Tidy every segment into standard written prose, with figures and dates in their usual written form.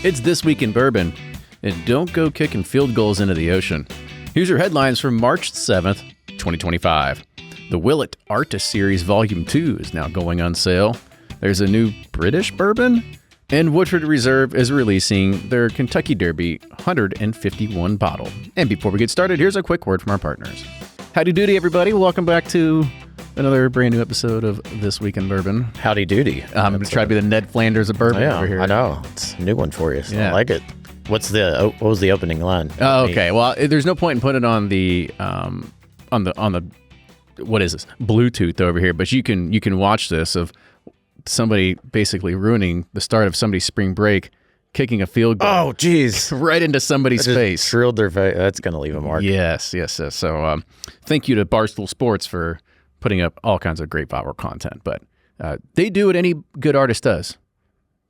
It's This Week in Bourbon, and don't go kicking field goals into the ocean. Here's your headlines from March 7th, 2025. The Willett Artist Series Volume 2 is now going on sale. There's a new British bourbon, and Woodford Reserve is releasing their Kentucky Derby 151 bottle. And before we get started, here's a quick word from our partners. Howdy doody, everybody. Welcome back to another brand new episode of This Week in Bourbon. Howdy doody. I'm going to try to be the Ned Flanders of bourbon over here. I know. It's a new one for you. So yeah. I like it. What was the opening line? Oh, okay. Well, there's no point in putting it on the what is this? Bluetooth over here, but you can watch this of somebody basically ruining the start of somebody's spring break, kicking a field goal. Oh, geez. Right into somebody's face. Shrilled their face. That's going to leave a mark. Yes. So thank you to Barstool Sports for putting up all kinds of great viral content. But they do what any good artist does.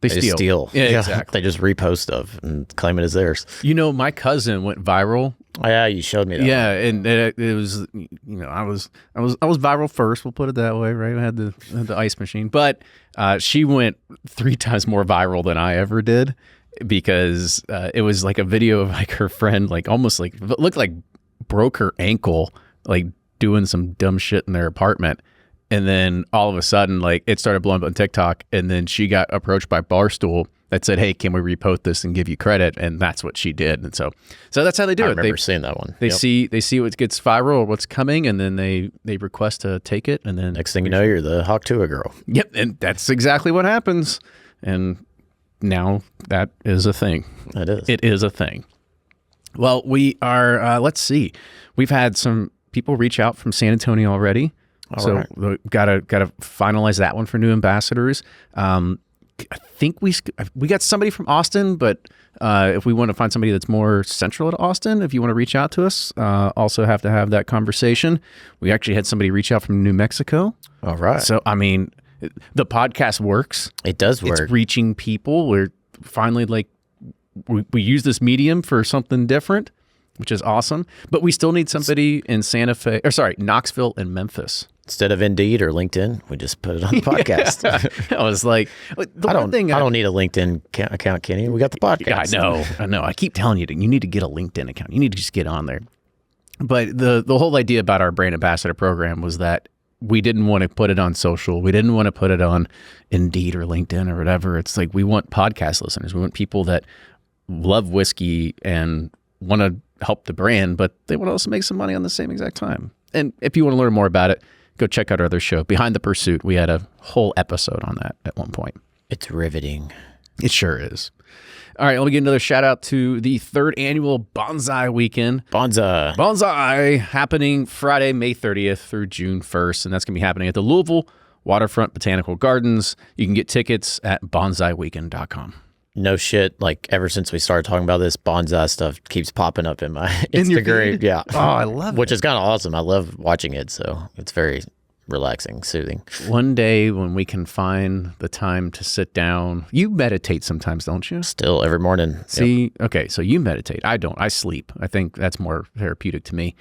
They steal. Yeah, exactly. They just repost stuff and claim it as theirs. You know, my cousin went viral. Oh, yeah, you showed me that. Yeah, and it was, I was viral first. We'll put it that way, right? I had the ice machine, but she went 3 times more viral than I ever did because it was like a video of like her friend, like almost like looked like broke her ankle, like doing some dumb shit in their apartment. And then all of a sudden, like it started blowing up on TikTok, and then she got approached by Barstool that said, "Hey, can we repost this and give you credit?" And that's what she did. And so that's how they do it. I remember seeing that one. They see what gets viral or what's coming, and then they request to take it. And then next thing you know, you're the Hawk Tuah girl. Yep, and that's exactly what happens. And now that is a thing. It is a thing. Well, we are. Let's see. We've had some people reach out from San Antonio already. So gotta finalize that one for new ambassadors. I think we got somebody from Austin, but if we want to find somebody that's more central to Austin, if you want to reach out to us, also have to have that conversation. We actually had somebody reach out from New Mexico. All right. So I mean, the podcast works. It does work. It's reaching people. We're finally like we use this medium for something different, which is awesome. But we still need somebody in Knoxville and Memphis. Instead of Indeed or LinkedIn, we just put it on the podcast. I was like, I don't need a LinkedIn account, Kenny. We got the podcast. Yeah, I know. I keep telling you, you need to get a LinkedIn account. You need to just get on there. But the whole idea about our brand ambassador program was that we didn't want to put it on social. We didn't want to put it on Indeed or LinkedIn or whatever. It's like we want podcast listeners. We want people that love whiskey and want to help the brand, but they want to also make some money on the same exact time. And if you want to learn more about it, go check out our other show, Behind the Pursuit. We had a whole episode on that at one point. It's riveting. It sure is. All right, let me get another shout out to the 3rd annual Bonsai Weekend. Bonsai happening Friday, May 30th through June 1st, and that's going to be happening at the Louisville Waterfront Botanical Gardens. You can get tickets at bonsaiweekend.com. No shit, like ever since we started talking about this, bonsai stuff keeps popping up in my Instagram. Yeah. Oh, I love it. Which is kind of awesome. I love watching it, so it's very relaxing, soothing. One day when we can find the time to sit down, you meditate sometimes, don't you? Still, every morning. See, Yep. Okay, so you meditate. I don't. I sleep. I think that's more therapeutic to me.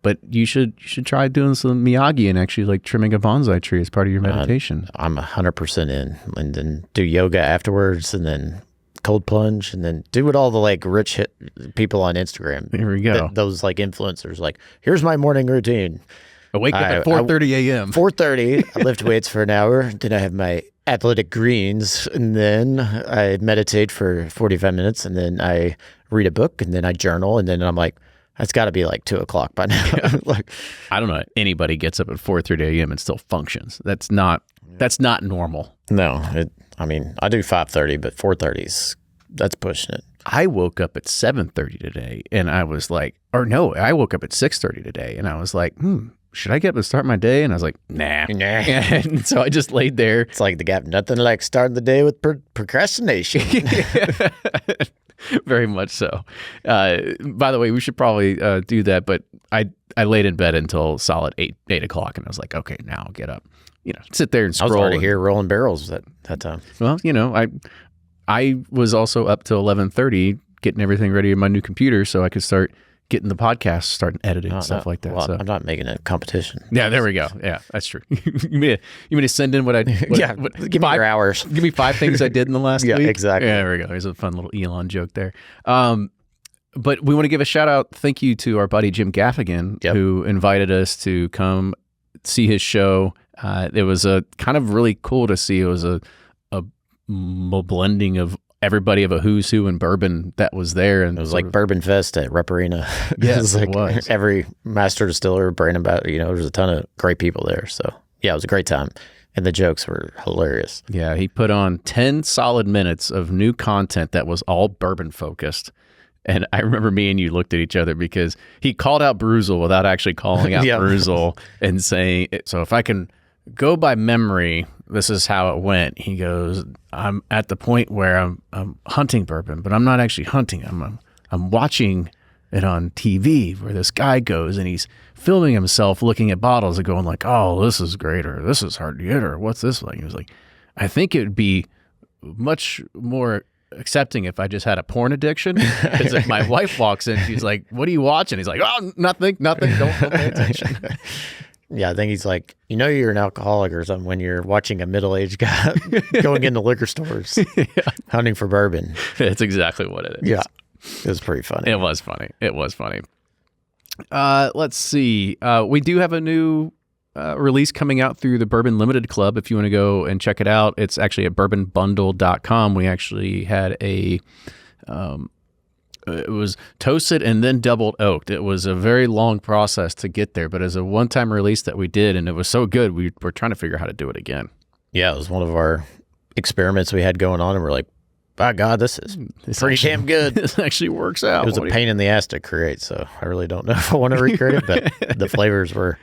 But you should try doing some Miyagi and actually like trimming a bonsai tree as part of your meditation. I'm 100% in, and then do yoga afterwards, and then cold plunge, and then do what all the like rich people on Instagram. Here we go. Those like influencers, like, here's my morning routine. I wake up at 4:30 a.m. 4:30. I lift weights for an hour. Then I have my athletic greens, and then I meditate for 45 minutes, and then I read a book, and then I journal, and then I'm like, it's got to be like 2:00 by now. Like, I don't know. Anybody gets up at 4:30 a.m. and still functions. That's not normal. No, I do 5:30, but 4:30's that's pushing it. I woke up at 7:30 today, and I was like, I woke up at 6:30 today, and I was like, should I get up and start my day? And I was like, nah. And so I just laid there. It's like the gap. Nothing like starting the day with procrastination. Very much so. By the way, we should probably do that, but I laid in bed until solid 8 o'clock, and I was like, okay, now I'll get up. Sit there and scroll. I was already here rolling barrels at that time. Well, I was also up till 11:30 getting everything ready in my new computer so I could start getting the podcast, starting editing and stuff like that. Well, so. I'm not making a competition. Yeah, there we go. Yeah, that's true. you mean to send in what I? Give me your hours. Give me 5 things I did in the last week. Yeah, exactly. Yeah, there we go. There's a fun little Elon joke there. But we want to give a shout out, thank you to our buddy Jim Gaffigan, who invited us to come see his show. It was a kind of really cool to see. It was a blending of everybody of a who's who in bourbon that was there, and it was like Bourbon Fest at Rep Arena. Yes, it was. Every master distiller, brand about, there's a ton of great people there. So yeah, it was a great time, and the jokes were hilarious. Yeah, he put on 10 solid minutes of new content that was all bourbon focused. And I remember me and you looked at each other because he called out Bruzel without actually calling out Bruzel and saying, so if I can go by memory, this is how it went. He goes, I'm at the point where I'm hunting bourbon, but I'm not actually hunting. I'm watching it on TV where this guy goes and he's filming himself looking at bottles and going like, oh, this is great, or this is hard to get, or what's this like? He was like, I think it would be much more accepting if I just had a porn addiction. Because if my wife walks in, she's like, what are you watching? He's like, oh, nothing, don't pay attention. Yeah, I think he's like, you're an alcoholic or something when you're watching a middle-aged guy going into liquor stores hunting for bourbon. That's exactly what it is. Yeah, it was pretty funny. It was funny. Let's see. We do have a new release coming out through the Bourbon Limited Club. If you want to go and check it out, it's actually at bourbonbundle.com. We actually had it was toasted and then doubled oaked. It was a very long process to get there, but as a one-time release that we did, and it was so good, we were trying to figure out how to do it again. Yeah, it was one of our experiments we had going on, and we're like, by God, this is pretty damn good. This actually works out. It was a pain in the ass to create, so I really don't know if I want to recreate it, but the flavors were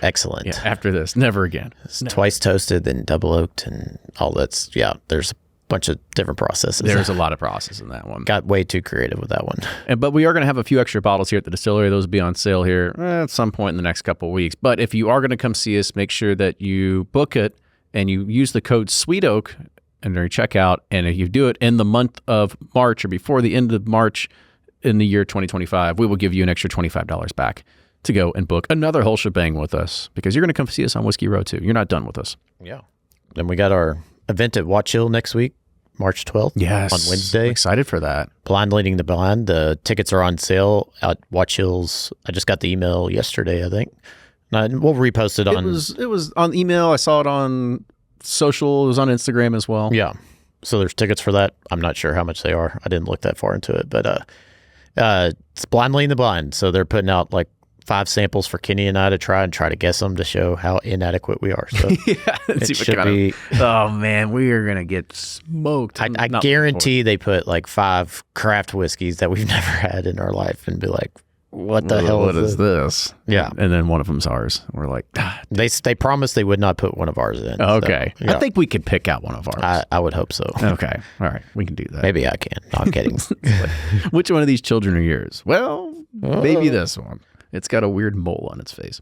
excellent. Yeah, after this, never again. Twice toasted, then double oaked, and all that's, there's a bunch of different processes. There's a lot of process in that one. Got way too creative with that one. But we are going to have a few extra bottles here at the distillery. Those will be on sale here at some point in the next couple of weeks. But if you are going to come see us, make sure that you book it and you use the code SWEETOAK under your checkout. And if you do it in the month of March or before the end of March in the year 2025, we will give you an extra $25 back to go and book another whole shebang with us, because you're going to come see us on Whiskey Row too. You're not done with us. Yeah. Then we got our event at Watch Hill next week, March 12th. Yes. On Wednesday. I'm excited for that. Blind Leading the Blind. The tickets are on sale at Watch Hill's. I just got the email yesterday, I think. We'll repost it on. It was on email. I saw it on social. It was on Instagram as well. Yeah. So there's tickets for that. I'm not sure how much they are. I didn't look that far into it, but it's Blind Leading the Blind. So they're putting out like 5 samples for Kenny and I to try to guess them to show how inadequate we are. So it should be. Oh man, we are gonna get smoked. I guarantee they put like 5 craft whiskeys that we've never had in our life and be like, "What the hell is this?" Yeah, and then one of them's ours. We're like, they promised they would not put one of ours in. Okay, so, yeah. I think we could pick out one of ours. I would hope so. Okay, all right, we can do that. Maybe I can. No, I'm kidding. Which one of these children are yours? Well, maybe this one. It's got a weird mole on its face.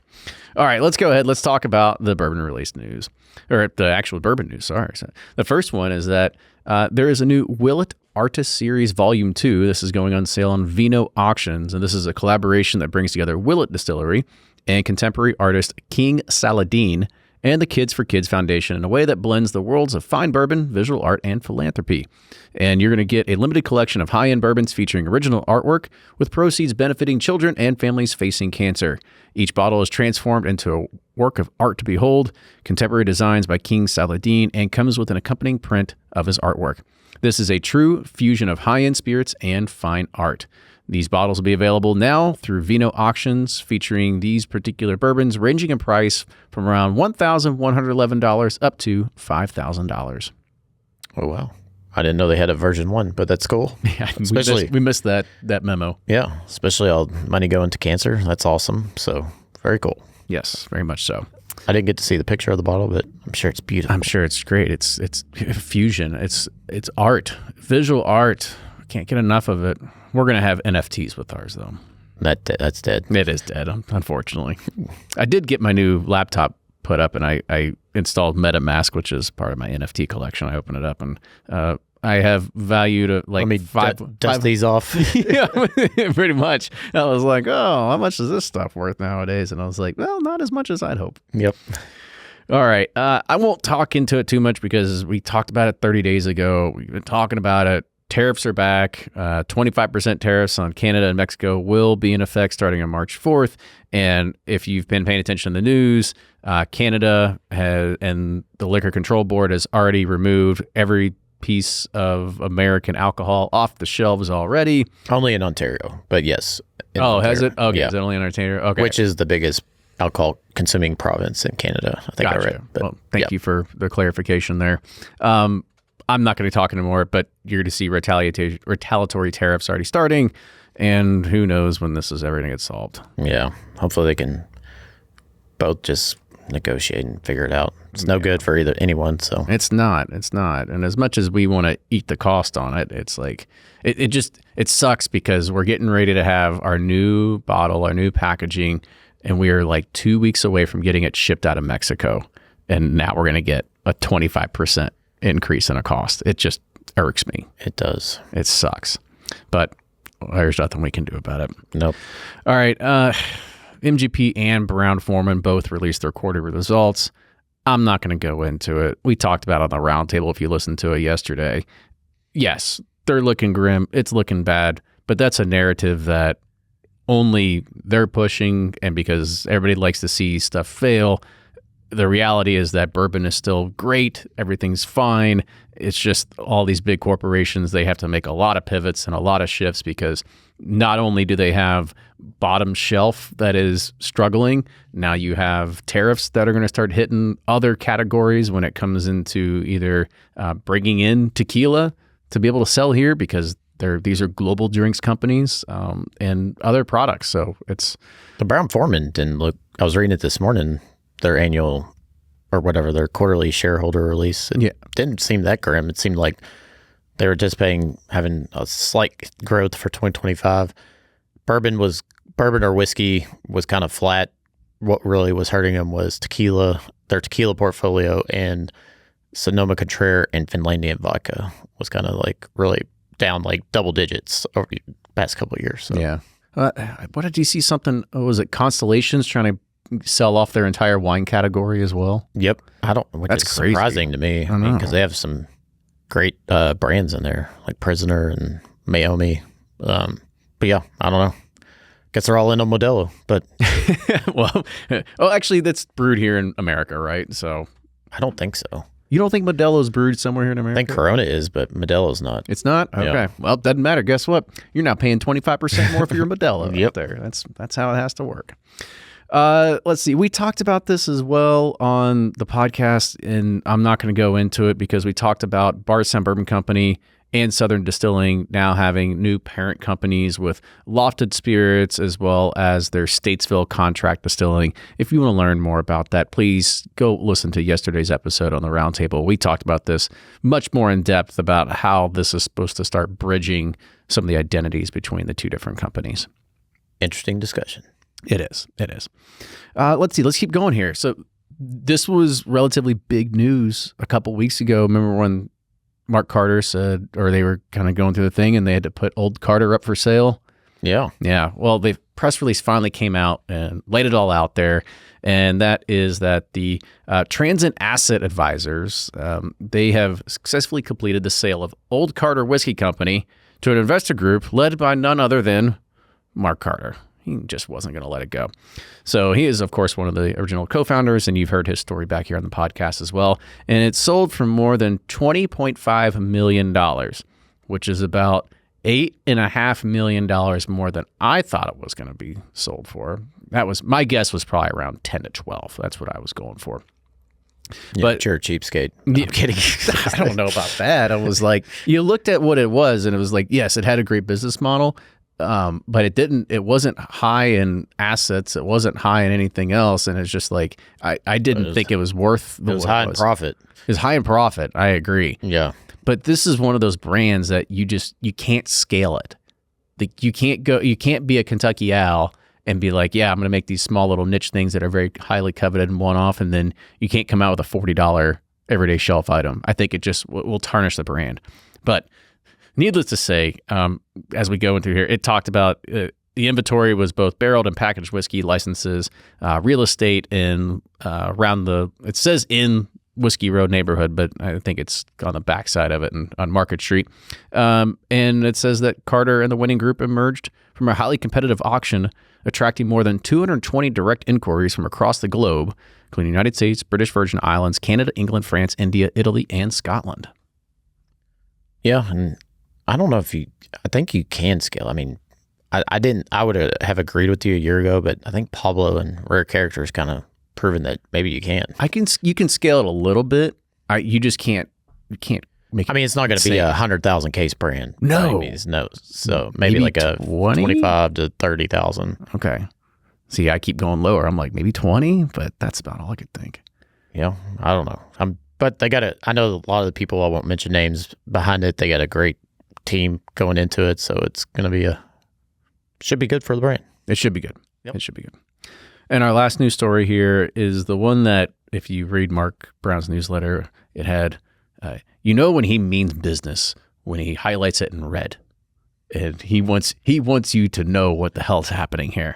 All right, let's go ahead. Let's talk about the bourbon release news, or the actual bourbon news. Sorry. So the first one is that there is a new Willett Artist Series Volume 2. This is going on sale on Vino Auctions, and this is a collaboration that brings together Willett Distillery and contemporary artist King Saladeen and the Kids for Kids Foundation in a way that blends the worlds of fine bourbon, visual art, and philanthropy. And you're going to get a limited collection of high-end bourbons featuring original artwork, with proceeds benefiting children and families facing cancer. Each bottle is transformed into a work of art to behold, contemporary designs by King Saladeen, and comes with an accompanying print of his artwork. This is a true fusion of high-end spirits and fine art. These bottles will be available now through Vino Auctions, featuring these particular bourbons ranging in price from around $1,111 up to $5,000. Oh, wow. I didn't know they had a version 1, but that's cool. Yeah, we missed that memo. Yeah, especially all money going to cancer. That's awesome. So very cool. Yes, very much so. I didn't get to see the picture of the bottle, but I'm sure it's beautiful. I'm sure it's great. It's fusion. It's art, visual art. Can't get enough of it. We're going to have NFTs with ours, though. That's dead. It is dead, unfortunately. I did get my new laptop put up, and I installed MetaMask, which is part of my NFT collection. I opened it up, and I have valued at like Let me dust these off. Yeah, pretty much. I was like, oh, how much is this stuff worth nowadays? And I was like, well, not as much as I'd hope. Yep. All right. I won't talk into it too much because we talked about it 30 days ago. We've been talking about it. Tariffs are back. 25% tariffs on Canada and Mexico will be in effect starting on March 4th. And if you've been paying attention to the news, Canada and the Liquor Control Board has already removed every piece of American alcohol off the shelves already. Only in Ontario, but yes. Has it? Okay, yeah. Is it only in Ontario? Okay. Which is the biggest alcohol consuming province in Canada. I think I read. But, well, thank you for the clarification there. I'm not going to talk anymore, but you're going to see retaliatory tariffs already starting, and who knows when this is ever going to get solved. Yeah. Hopefully they can both just negotiate and figure it out. It's no good for anyone. So It's not. And as much as we want to eat the cost on it, it's like, it sucks because we're getting ready to have our new bottle, our new packaging, and we are like 2 weeks away from getting it shipped out of Mexico. And now we're going to get a 25% increase in a cost. It just irks me. it does. It sucks. But there's nothing we can do about it. Nope. All right. MGP and Brown-Forman both released their quarterly results. I'm not going to go into it. We talked about it on the roundtable if you listened to it yesterday. Yes, they're looking grim. It's looking bad. But that's a narrative that only they're pushing, and because everybody likes to see stuff fail. The reality is that bourbon is still great. Everything's fine. It's just all these big corporations, they have to make a lot of pivots and a lot of shifts because not only do they have bottom shelf that is struggling, now you have tariffs that are going to start hitting other categories when it comes into either bringing in tequila to be able to sell here because these are global drinks companies and other products. So it's... The Brown-Forman didn't look... I was reading it this morning, their annual or whatever, their quarterly shareholder release. It didn't seem that grim. It seemed like they were just having a slight growth for 2025. Bourbon or whiskey was kind of flat. What really was hurting them was their tequila portfolio, and Sonoma-Cutrer and Finlandian vodka was kind of like really down like double digits over the past couple of years. So. Yeah. What did you see something? Was it Constellations trying to sell off their entire wine category as well? Yep. That's crazy. Surprising to me. I mean, because they have some great brands in there, like Prisoner and Maomi. But yeah, I don't know. Guess they're all in on Modelo, but well, actually, that's brewed here in America, right? So I don't think so. You don't think Modelo's brewed somewhere here in America? I think Corona is, but Modelo's not. It's not? Okay. Yeah. Well, it doesn't matter. Guess what? You're now paying 25% more for your Modelo Yep. up there. That's how it has to work. Let's see. We talked about this as well on the podcast, and I'm not going to go into it because we talked about Bardstown Bourbon Company and Southern Distilling now having new parent companies with Lofted Spirits as well as their Statesville Contract Distilling. If you want to learn more about that, please go listen to yesterday's episode on the roundtable. We talked about this much more in depth about how this is supposed to start bridging some of the identities between the two different companies. Interesting discussion. It is. Let's see. Let's keep going here. So this was relatively big news a couple weeks ago. Remember when Mark Carter said, or they were kind of going through the thing and they had to put Old Carter up for sale? Yeah. Yeah. Well, the press release finally came out and laid it all out there. And that is that the Transit Asset Advisors, they have successfully completed the sale of Old Carter Whiskey Company to an investor group led by none other than Mark Carter. He just wasn't going to let it go. So he is, of course, one of the original co-founders, and you've heard his story back here on the podcast as well. And it sold for more than $20.5 million, which is about $8.5 million more than I thought it was going to be sold for. My guess was probably around 10 to 12. That's what I was going for. Yeah, but you're a cheapskate. I'm kidding. I don't know about that. I was like, you looked at what it was, and it was like, yes, it had a great business model. But it wasn't high in assets. It wasn't high in anything else. And it's just like, I didn't think it was worth it was high in profit. It was high in profit. I agree. Yeah. But this is one of those brands that you can't scale it. You can't be a Kentucky Owl and be like, yeah, I'm going to make these small little niche things that are very highly coveted and one-off. And then you can't come out with a $40 everyday shelf item. I think it just will tarnish the brand. But needless to say, as we go into here, it talked about the inventory was both barreled and packaged whiskey licenses, real estate in it says in Whiskey Road neighborhood, but I think it's on the backside of it and on Market Street. And it says that Carter and the winning group emerged from a highly competitive auction, attracting more than 220 direct inquiries from across the globe, including the United States, British Virgin Islands, Canada, England, France, India, Italy, and Scotland. Yeah, and I don't know I think you can scale. I mean, I would have agreed with you a year ago, but I think Pablo and Rare Characters kind of proven that maybe you can. You can scale it a little bit. You just can't make it. I mean, it's not going to be a 100,000 case brand. No. No. So maybe like a 25 to 30,000. Okay. See, I keep going lower. I'm like maybe 20, but that's about all I could think. Yeah, I don't know. But they got I know a lot of the people, I won't mention names behind it. They got a great team going into it, so it's going to be should be good for the brand. It should be good. Yep. It should be good. And our last news story here is the one that, if you read Mark Brown's newsletter, it had, when he means business when he highlights it in red, and he wants you to know what the hell's happening here.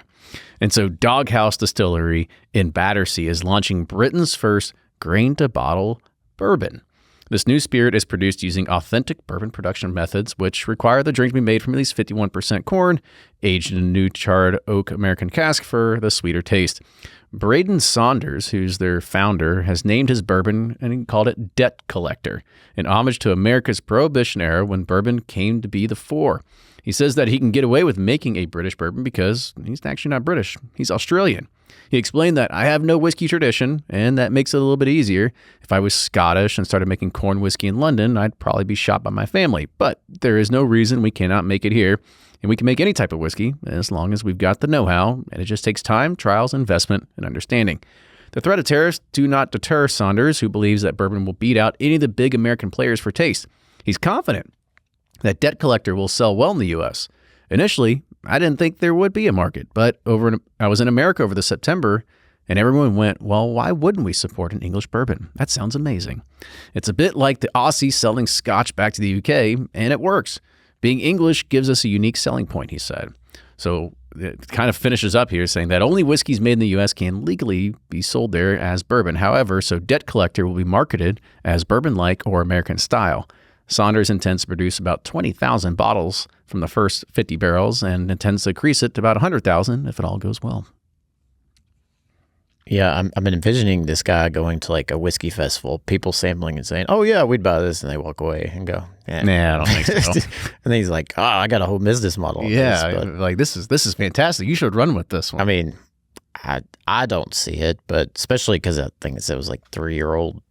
And so, Doghouse Distillery in Battersea is launching Britain's first grain-to-bottle bourbon. This new spirit is produced using authentic bourbon production methods, which require the drink to be made from at least 51% corn, aged in a new charred oak American cask for the sweeter taste. Braden Saunders, who's their founder, has named his bourbon and he called it Debt Collector, in homage to America's Prohibition era when bourbon came to be the fore. He says that he can get away with making a British bourbon because he's actually not British. He's Australian. He explained that I have no whiskey tradition, and that makes it a little bit easier. If I was Scottish and started making corn whiskey in London, I'd probably be shot by my family. But there is no reason we cannot make it here, and we can make any type of whiskey as long as we've got the know-how, and it just takes time, trials, investment, and understanding. The threat of tariffs do not deter Saunders, who believes that bourbon will beat out any of the big American players for taste. He's confident that Debt Collector will sell well in the U.S. Initially, I didn't think there would be a market, but I was in America over the September, and everyone went, well, why wouldn't we support an English bourbon? That sounds amazing. It's a bit like the Aussie selling Scotch back to the UK, and it works. Being English gives us a unique selling point, he said. So it kind of finishes up here saying that only whiskeys made in the U.S. can legally be sold there as bourbon. However, so Debt Collector will be marketed as bourbon-like or American style. Saunders intends to produce about 20,000 bottles from the first 50 barrels and intends to increase it to about 100,000 if it all goes well. Yeah, I've been envisioning this guy going to like a whiskey festival, people sampling and saying, oh yeah, we'd buy this, and they walk away and go, nah, I don't think so. And then he's like, oh, I got a whole business model. This is fantastic. You should run with this one. I mean, I don't see it, but especially because I think it was like 3-year-old,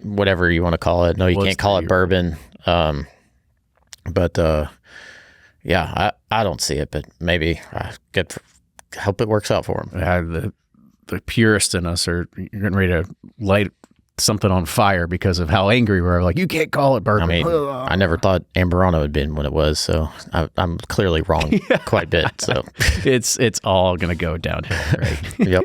whatever you want to call it. No, you can't call it bourbon. Yeah, I don't see it, but maybe I hope it works out for him. The purists in us are getting ready to light something on fire because of how angry we are. Like, you can't call it bourbon. I mean, I never thought Amburana had been what it was, so I'm clearly wrong quite a bit. So it's all going to go downhill, right? Yep.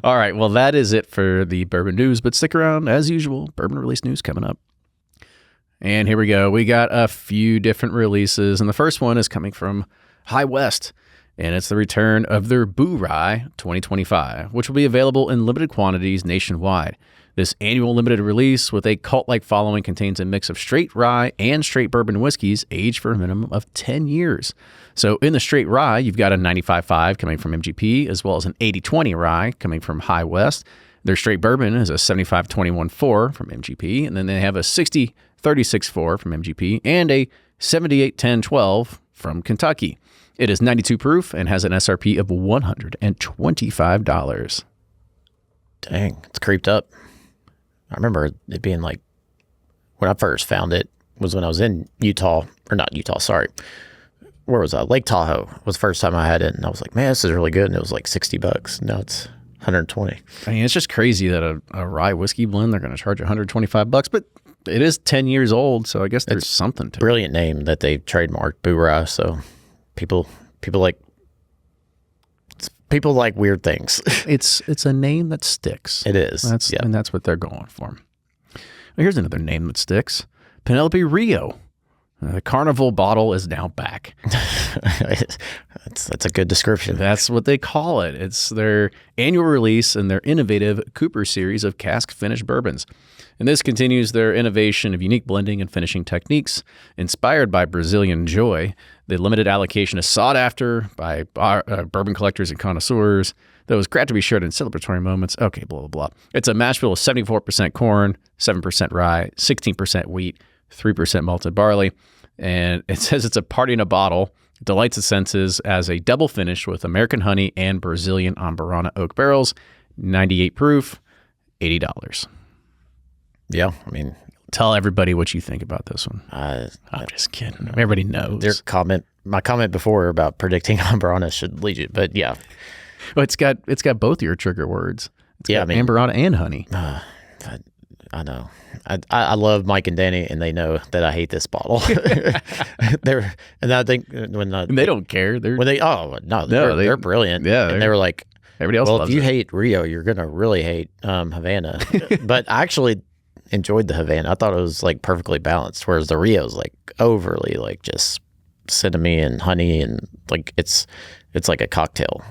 All right, well, that is it for the bourbon news, but stick around. As usual, bourbon release news coming up. And here we go. We got a few different releases, and the first one is coming from High West, and it's the return of their Bourye 2025, which will be available in limited quantities nationwide. This annual limited release with a cult-like following contains a mix of straight rye and straight bourbon whiskeys aged for a minimum of 10 years. So in the straight rye, you've got a 95.5 coming from MGP, as well as an 80-20 rye coming from High West. Their straight bourbon is a 75-21-4 from MGP, and then they have a 60-36-4 from MGP and a 78-10-12 from Kentucky. It is 92 proof and has an SRP of $125. Dang, it's creeped up. I remember it being like, when I first found it was when I was in Utah, or not Utah, sorry. Where was I? Lake Tahoe was the first time I had it, and I was like, man, this is really good, and it was like $60. Now it's $120. I mean, it's just crazy that a rye whiskey blend, they're going to charge $125, but it is 10 years old, so I guess there's something to it. Brilliant name that they trademarked, Bourye, so people like weird things. It's a name that sticks. It is. And that's what they're going for. Well, here's another name that sticks. Penelope Rio. The Carnival bottle is now back. That's a good description. That's what they call it. It's their annual release in their innovative Cooper series of cask finished bourbons. And this continues their innovation of unique blending and finishing techniques. Inspired by Brazilian joy, the limited allocation is sought after by bourbon collectors and connoisseurs. That was crafted to be shared in celebratory moments. Okay, blah, blah, blah. It's a mash bill of 74% corn, 7% rye, 16% wheat, 3% malted barley. And it says it's a party in a bottle. It delights the senses as a double finish with American honey and Brazilian Amburana oak barrels. 98 proof, $80. Yeah, I mean, tell everybody what you think about this one. I'm just kidding. Everybody knows. My comment before about predicting Amburana should lead you, but yeah. Well, it's got both your trigger words. It's got Amburana and honey. I know. I love Mike and Danny, and they know that I hate this bottle. I think and they don't care. They're brilliant. Yeah, and they were like, everybody else. Well, loves if you it. hate Rio, you're gonna really hate Havana. But I actually enjoyed the Havana. I thought it was like perfectly balanced, whereas the Rio's like overly like just cinnamon and honey, and like it's like a cocktail.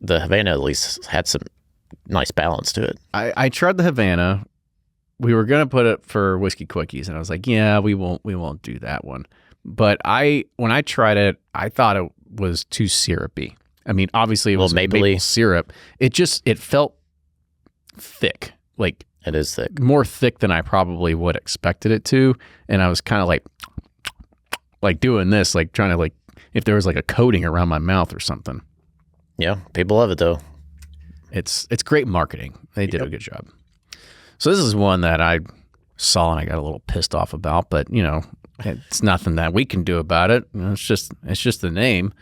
The Havana at least had some nice balance to it. I tried the Havana. We were gonna put it for whiskey quickies, and I was like, yeah, we won't do that one. But when I tried it, I thought it was too syrupy. I mean, obviously it was maple syrup. It felt thick, like it is thick, more thick than I probably would expected it to. And I was kind of like doing this, like trying to like if there was like a coating around my mouth or something. Yeah, people love it though. It's great marketing. They did a good job. So this is one that I saw and I got a little pissed off about, but it's nothing that we can do about it. It's just the name.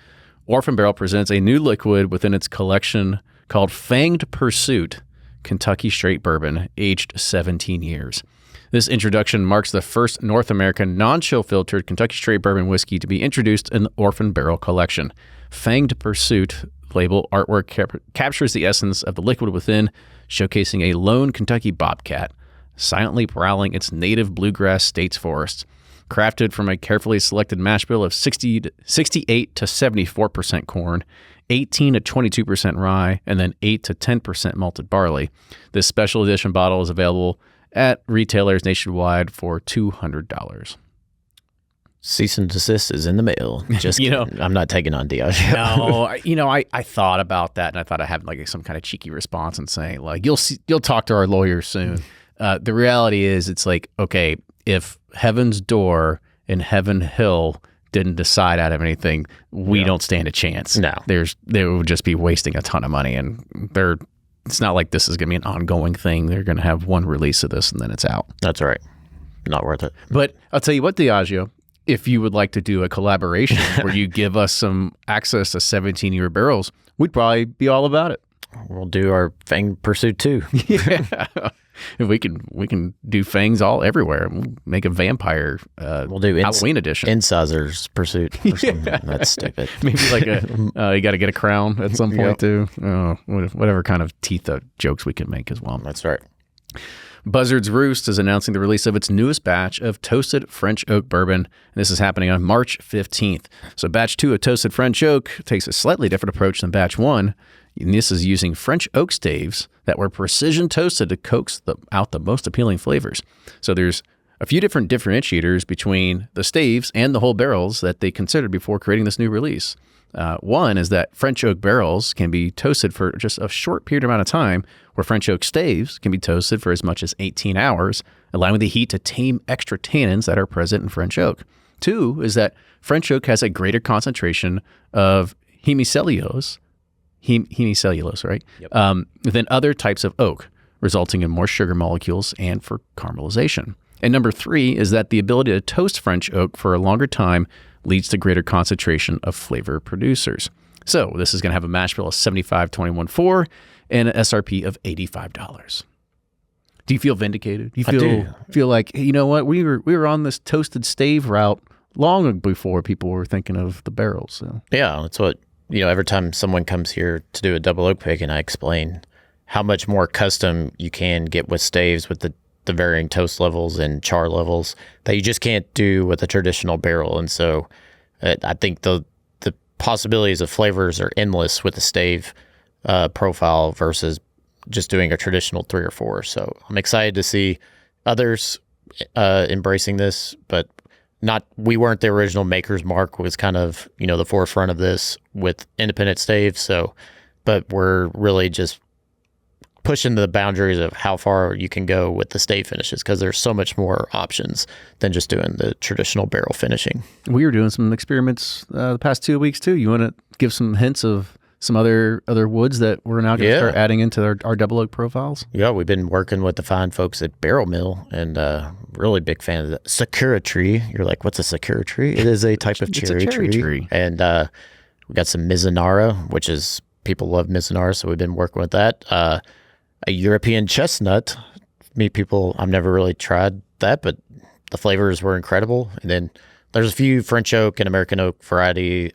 Orphan Barrel presents a new liquid within its collection called Fanged Pursuit, Kentucky Straight Bourbon, aged 17 years. This introduction marks the first North American non-chill filtered Kentucky Straight Bourbon whiskey to be introduced in the Orphan Barrel collection. Fanged Pursuit label artwork captures the essence of the liquid within, showcasing a lone Kentucky bobcat silently prowling its native bluegrass state's forests. Crafted from a carefully selected mash bill of 68 to 74% corn, 18 to 22% rye, and then 8 to 10% malted barley. This special edition bottle is available at retailers nationwide for $200. Cease and desist is in the mail. Just I'm not taking on Diageo. No, I thought about that, and I thought I had like some kind of cheeky response and saying like, you'll talk to our lawyer soon. The reality is, it's like, okay, if Heaven's Door and Heaven Hill didn't decide out of anything, we don't stand a chance. No, they would just be wasting a ton of money, and it's not like this is going to be an ongoing thing. They're going to have one release of this and then it's out. That's right. Not worth it. But I'll tell you what, Diageo, if you would like to do a collaboration where you give us some access to 17-year barrels, we'd probably be all about it. We'll do our Fang Pursuit too. Yeah. If we can do fangs all everywhere. We'll make a vampire we'll do Halloween edition. Incisors Pursuit or something. That's stupid. Maybe like you got to get a crown at some point too. Oh, whatever kind of teeth jokes we can make as well. That's right. Buzzard's Roost is announcing the release of its newest batch of toasted French oak bourbon. This is happening on March 15th. So batch 2 of toasted French oak takes a slightly different approach than batch 1. And this is using French oak staves that were precision toasted to coax out the most appealing flavors. So there's a few different differentiators between the staves and the whole barrels that they considered before creating this new release. One is that French oak barrels can be toasted for just a short period amount of time, where French oak staves can be toasted for as much as 18 hours, allowing the heat to tame extra tannins that are present in French oak. 2 is that French oak has a greater concentration of hemicellulose, right? Yep. Than other types of oak, resulting in more sugar molecules and for caramelization. And number 3 is that the ability to toast French oak for a longer time leads to greater concentration of flavor producers. So this is going to have a mash bill of 75.21.4 and an SRP of $85. Do you feel vindicated? Do you feel like, hey, you know what? We were on this toasted stave route long before people were thinking of the barrels. So. Yeah, that's what, every time someone comes here to do a double oak pick and I explain how much more custom you can get with staves with the the varying toast levels and char levels that you just can't do with a traditional barrel. And so I think the possibilities of flavors are endless with the stave profile versus just doing a traditional 3 or 4. So I'm excited to see others embracing this, but we weren't the original maker's mark. Was kind of, the forefront of this with independent stave. So, but we're really just pushing the boundaries of how far you can go with the stave finishes, because there's so much more options than just doing the traditional barrel finishing. We were doing some experiments the past 2 weeks too. You want to give some hints of some other woods that we're now going to start adding into our double oak profiles? Yeah, we've been working with the fine folks at Barrel Mill, and really big fan of the Sakura tree. You're like, what's a Sakura tree? It is a type of cherry tree. And we got some Mizunara, which is, people love Mizunara, so we've been working with that. A European chestnut. I've never really tried that, but the flavors were incredible. And then there's a few French oak and American oak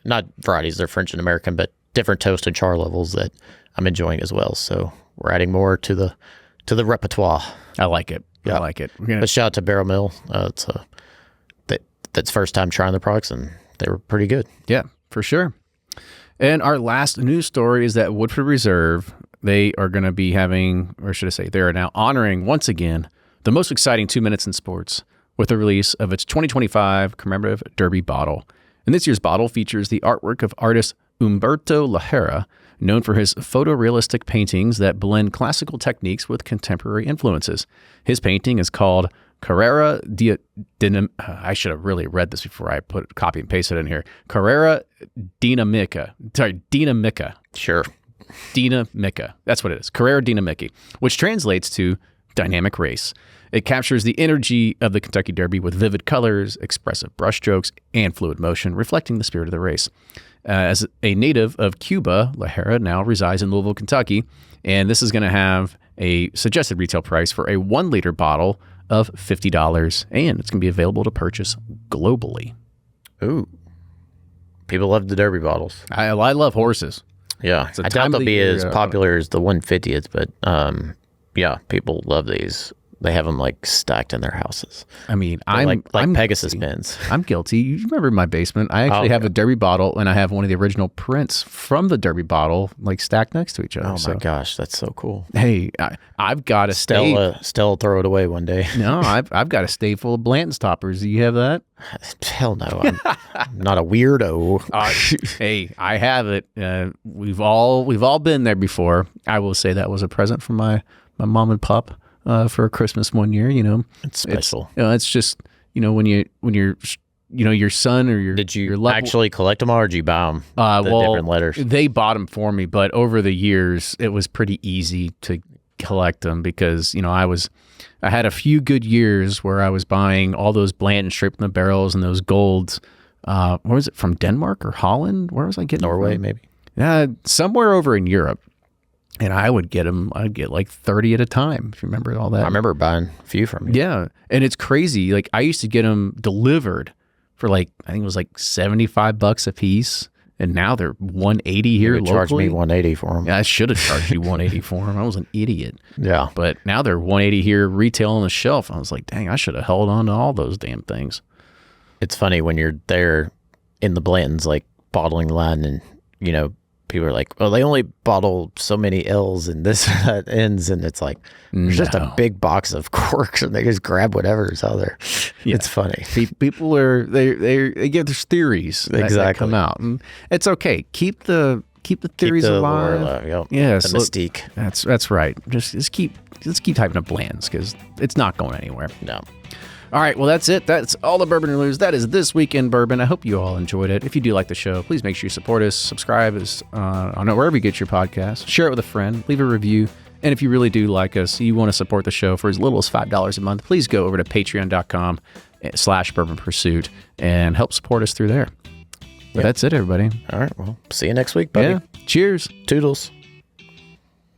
not varieties, they're French and American, but different toast and char levels that I'm enjoying as well. So we're adding more to the repertoire. I like it. Yeah. I like it. But shout out to Barrel Mill. That's first time trying the products, and they were pretty good. Yeah, for sure. And our last news story is that Woodford Reserve, they are going to be having, or should I say, they are now honoring once again the most exciting 2 minutes in sports with the release of its 2025 commemorative Derby bottle. And this year's bottle features the artwork of artist Umberto Lajera, known for his photorealistic paintings that blend classical techniques with contemporary influences. His painting is called Carrera I should have really read this before I copy and pasted it in here. Carrera Dinamica. Sure. Dinamica. That's what it is. Carrera Dinamica, which translates to dynamic race. It captures the energy of the Kentucky Derby with vivid colors, expressive brushstrokes, and fluid motion, reflecting the spirit of the race. As a native of Cuba, Lajera now resides in Louisville, Kentucky, and this is going to have a suggested retail price for a 1 liter bottle of $50, and it's going to be available to purchase globally. Ooh. People love the Derby bottles. I love horses. Yeah. I doubt they'll be as popular as the 150th, but yeah, people love these. They have them like stacked in their houses. I mean, I'm I'm Pegasus pins. I'm guilty. You remember my basement? I actually have a Derby bottle, and I have one of the original prints from the Derby bottle, like stacked next to each other. Oh my gosh, that's so cool. Hey, I've got a stave. Stella, throw it away one day. No, I've got a stave full of Blanton stoppers. Do you have that? Hell no, I'm not a weirdo. Hey, I have it. We've all been there before. I will say that was a present from my mom and pop. For Christmas one year, it's special. It's just, when you're your son or your did you your actually collect them, or did you buy them? Different letters. They bought them for me, but over the years, it was pretty easy to collect them because I had a few good years where I was buying all those Blanton straight from the barrels and those golds. Where was it, from Denmark or Holland? Where was I getting Norway, them from? Maybe. Yeah, somewhere over in Europe. And I would get them. I'd get like 30 at a time. If you remember all that. I remember buying a few from you. Yeah, and it's crazy. Like I used to get them delivered for I think it was like $75 a piece, and now they're $180 here locally. Charge me $180 for them. Yeah, I should have charged you $180 for them. I was an idiot. Yeah, but now they're $180 here retail on the shelf. I was like, dang, I should have held on to all those damn things. It's funny when you're there in the Blantons, like bottling line, and people are like, well, they only bottle so many L's and this ends, and it's like there's just a big box of corks, and they just grab whatever's out there. Yeah. It's funny. People are they get their theories that come out, and it's okay. Keep the theories alive. Yep. Yes, the mystique. That's right. Just keep typing up Blands because it's not going anywhere. No. All right, well, that's it. That's all the Bourbon News. That is This Week in Bourbon. I hope you all enjoyed it. If you do like the show, please make sure you support us. Subscribe us on wherever you get your podcast. Share it with a friend. Leave a review. And if you really do like us, you want to support the show for as little as $5 a month, please go over to patreon.com/Bourbon Pursuit and help support us through there. But that's it, everybody. All right, well, see you next week, buddy. Yeah. Cheers. Toodles.